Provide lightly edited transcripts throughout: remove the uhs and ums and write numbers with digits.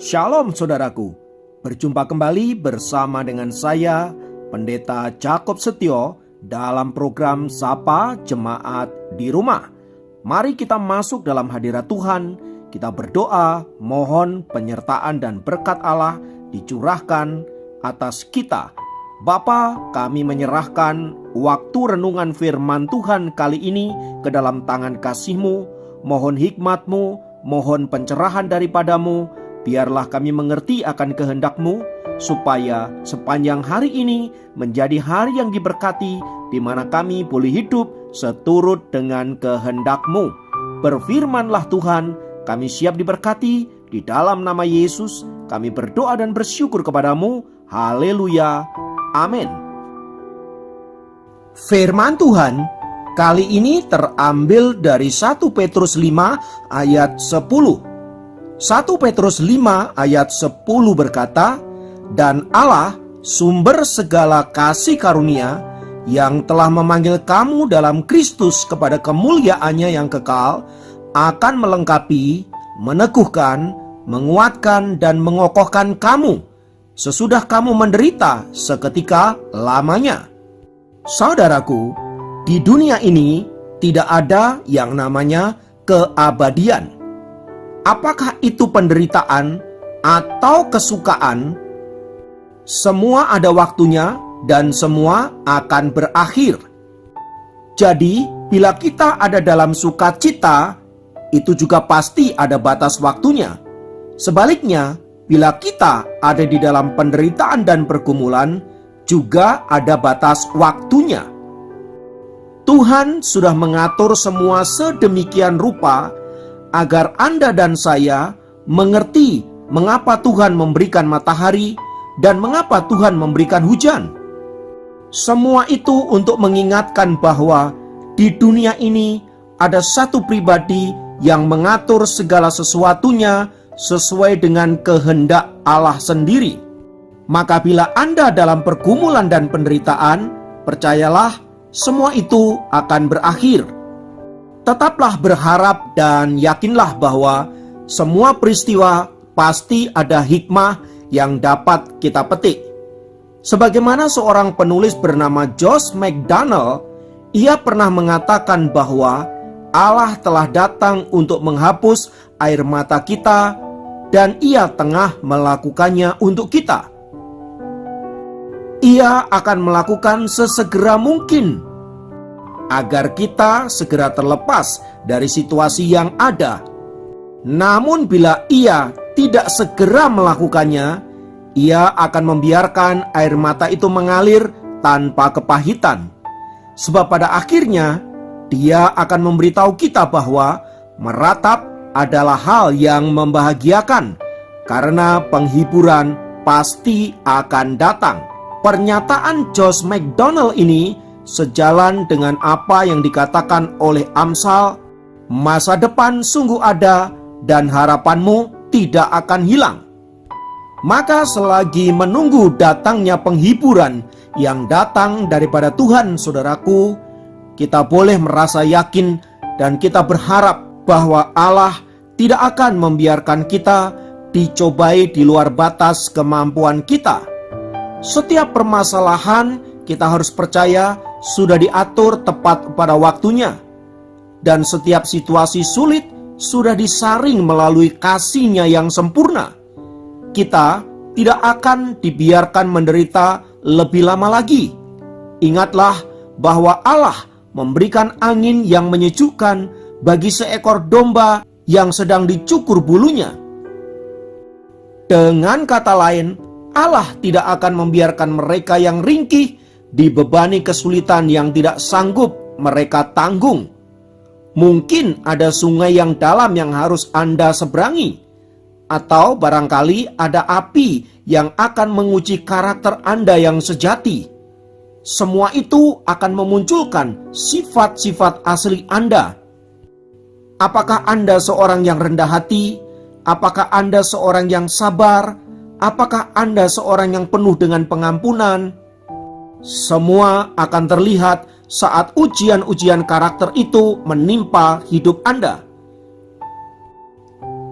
Shalom saudaraku, berjumpa kembali bersama dengan saya, Pendeta Jakob Setio, dalam program Sapa Jemaat di Rumah. Mari kita masuk dalam hadirat Tuhan, kita berdoa, mohon penyertaan dan berkat Allah dicurahkan atas kita. Bapa, kami menyerahkan waktu renungan firman Tuhan kali ini ke dalam tangan kasih-Mu. Mohon hikmat-Mu, mohon pencerahan daripadamu. Biarlah kami mengerti akan kehendak-Mu, supaya sepanjang hari ini menjadi hari yang diberkati, di mana kami boleh hidup seturut dengan kehendak-Mu. Berfirmanlah Tuhan, kami siap diberkati. Di dalam nama Yesus kami berdoa dan bersyukur kepadamu. Haleluya, amin. Firman Tuhan kali ini terambil dari 1 Petrus 5 ayat 10. 1 Petrus 5 ayat 10 berkata, "Dan Allah, sumber segala kasih karunia, yang telah memanggil kamu dalam Kristus kepada kemuliaannya yang kekal, akan melengkapi, meneguhkan, menguatkan, dan mengokohkan kamu, sesudah kamu menderita seketika lamanya." Saudaraku, di dunia ini tidak ada yang namanya keabadian. Apakah itu penderitaan atau kesukaan? Semua ada waktunya dan semua akan berakhir. Jadi, bila kita ada dalam sukacita, itu juga pasti ada batas waktunya. Sebaliknya, bila kita ada di dalam penderitaan dan pergumulan, juga ada batas waktunya. Tuhan sudah mengatur semua sedemikian rupa agar Anda dan saya mengerti mengapa Tuhan memberikan matahari dan mengapa Tuhan memberikan hujan. Semua itu untuk mengingatkan bahwa di dunia ini ada satu pribadi yang mengatur segala sesuatunya sesuai dengan kehendak Allah sendiri. Maka bila Anda dalam pergumulan dan penderitaan, percayalah semua itu akan berakhir. Tetaplah berharap dan yakinlah bahwa semua peristiwa pasti ada hikmah yang dapat kita petik. Sebagaimana seorang penulis bernama Josh McDaniel, ia pernah mengatakan bahwa Allah telah datang untuk menghapus air mata kita, dan ia tengah melakukannya untuk kita. Ia akan melakukan sesegera mungkin agar kita segera terlepas dari situasi yang ada. Namun bila ia tidak segera melakukannya, ia akan membiarkan air mata itu mengalir tanpa kepahitan. Sebab pada akhirnya dia akan memberitahu kita bahwa meratap adalah hal yang membahagiakan, karena penghiburan pasti akan datang. Pernyataan Josh McDaniel ini sejalan dengan apa yang dikatakan oleh Amsal, "Masa depan sungguh ada dan harapanmu tidak akan hilang." Maka selagi menunggu datangnya penghiburan yang datang daripada Tuhan, saudaraku, kita boleh merasa yakin dan kita berharap bahwa Allah tidak akan membiarkan kita dicobai di luar batas kemampuan kita. Setiap permasalahan kita harus percaya sudah diatur tepat pada waktunya. Dan setiap situasi sulit sudah disaring melalui kasih-Nya yang sempurna. Kita tidak akan dibiarkan menderita lebih lama lagi. Ingatlah bahwa Allah memberikan angin yang menyejukkan bagi seekor domba yang sedang dicukur bulunya. Dengan kata lain, Allah tidak akan membiarkan mereka yang ringkih dibebani kesulitan yang tidak sanggup mereka tanggung. Mungkin ada sungai yang dalam yang harus Anda seberangi, atau barangkali ada api yang akan menguji karakter Anda yang sejati. Semua itu akan memunculkan sifat-sifat asli Anda. Apakah Anda seorang yang rendah hati? Apakah Anda seorang yang sabar? Apakah Anda seorang yang penuh dengan pengampunan? Semua akan terlihat saat ujian-ujian karakter itu menimpa hidup Anda.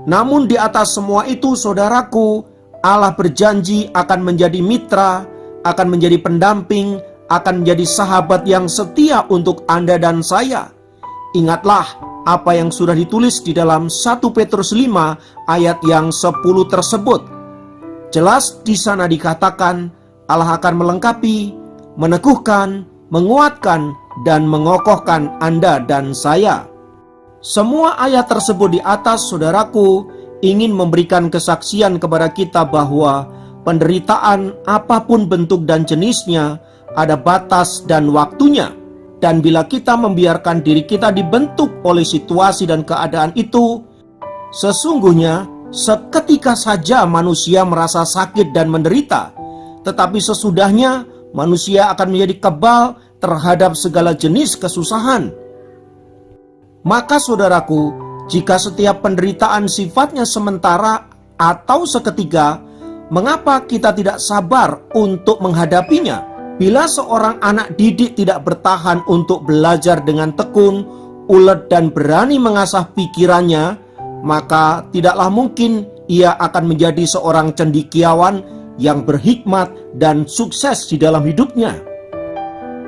Namun di atas semua itu, saudaraku, Allah berjanji akan menjadi mitra, akan menjadi pendamping, akan menjadi sahabat yang setia untuk Anda dan saya. Ingatlah apa yang sudah ditulis di dalam 1 Petrus 5 ayat yang 10 tersebut. Jelas di sana dikatakan Allah akan melengkapi, meneguhkan, menguatkan, dan mengokohkan Anda dan saya. Semua ayat tersebut di atas, saudaraku, ingin memberikan kesaksian kepada kita bahwa penderitaan apapun bentuk dan jenisnya ada batas dan waktunya. Dan bila kita membiarkan diri kita dibentuk oleh situasi dan keadaan itu, sesungguhnya seketika saja manusia merasa sakit dan menderita. Tetapi sesudahnya manusia akan menjadi kebal terhadap segala jenis kesusahan. Maka saudaraku, jika setiap penderitaan sifatnya sementara atau seketika, mengapa kita tidak sabar untuk menghadapinya? Bila seorang anak didik tidak bertahan untuk belajar dengan tekun, ulet dan berani mengasah pikirannya, maka tidaklah mungkin ia akan menjadi seorang cendekiawan yang berhikmat dan sukses di dalam hidupnya.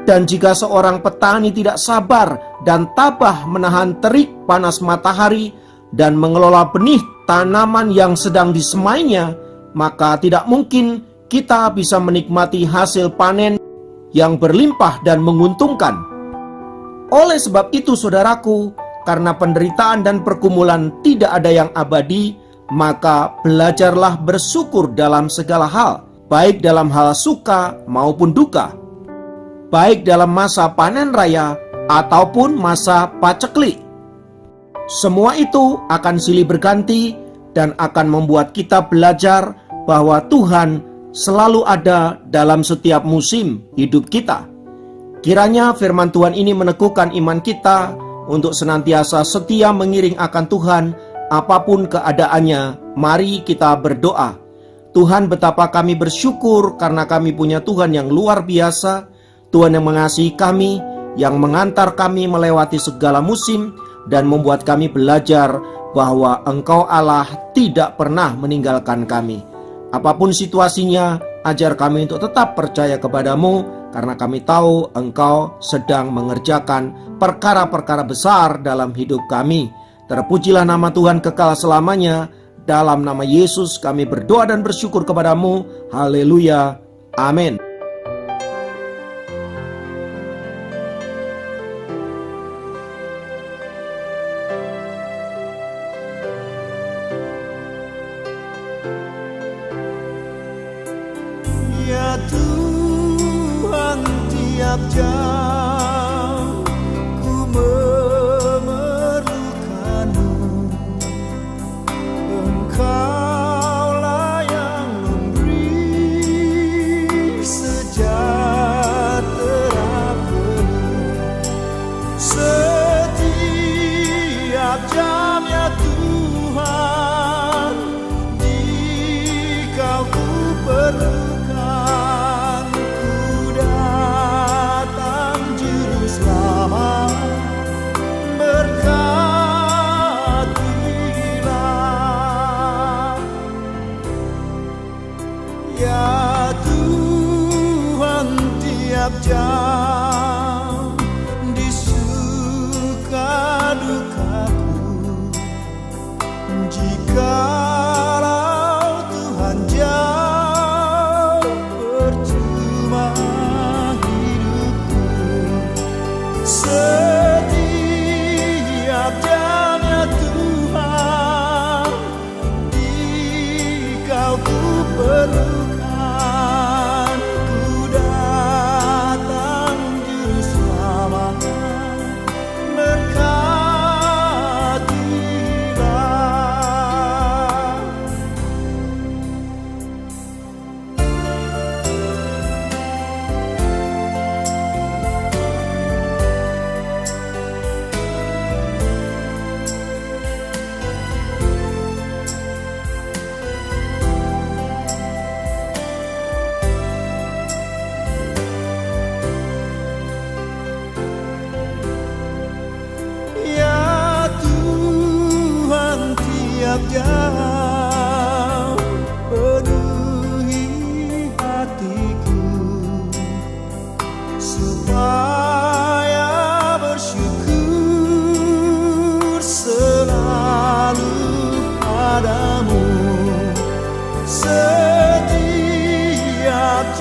Dan jika seorang petani tidak sabar dan tabah menahan terik panas matahari dan mengelola benih tanaman yang sedang disemainya, maka tidak mungkin kita bisa menikmati hasil panen yang berlimpah dan menguntungkan. Oleh sebab itu, saudaraku, karena penderitaan dan pergumulan tidak ada yang abadi, maka belajarlah bersyukur dalam segala hal, baik dalam hal suka maupun duka, baik dalam masa panen raya ataupun masa paceklik. Semua itu akan silih berganti dan akan membuat kita belajar bahwa Tuhan selalu ada dalam setiap musim hidup kita. Kiranya firman Tuhan ini meneguhkan iman kita untuk senantiasa setia mengiring akan Tuhan apapun keadaannya. Mari kita berdoa. Tuhan, betapa kami bersyukur karena kami punya Tuhan yang luar biasa, Tuhan yang mengasihi kami, yang mengantar kami melewati segala musim dan membuat kami belajar bahwa Engkau Allah tidak pernah meninggalkan kami. Apapun situasinya, ajar kami untuk tetap percaya kepadamu, karena kami tahu Engkau sedang mengerjakan perkara-perkara besar dalam hidup kami. Terpujilah nama Tuhan kekal selamanya. Dalam nama Yesus kami berdoa dan bersyukur kepadamu. Haleluya. Amin. Ya Tuhan, tiap jam ku memerlukan-Mu. Engkaulah yang memberi sejahtera penuh. Setiap jam ya Tuhan, Dikau ku perlukan. Ya Tuhan, tiap jam di suka dukaku, jikalau Tuhan jauh, percuma hidupku. Setiap jam ya Tuhan, Dikau ku perlukan. jauh penuhi hatiku, supaya bersyukur selalu padamu. Setiap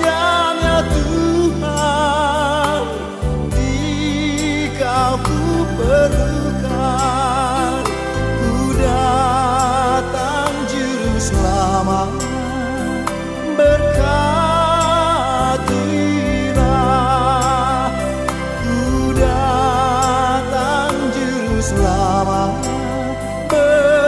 jamnya Tuhan, Dikau ku perlukan, ku datang Juru Selamat, berkatilah. Ku datang Juru Selamat, berkatilah.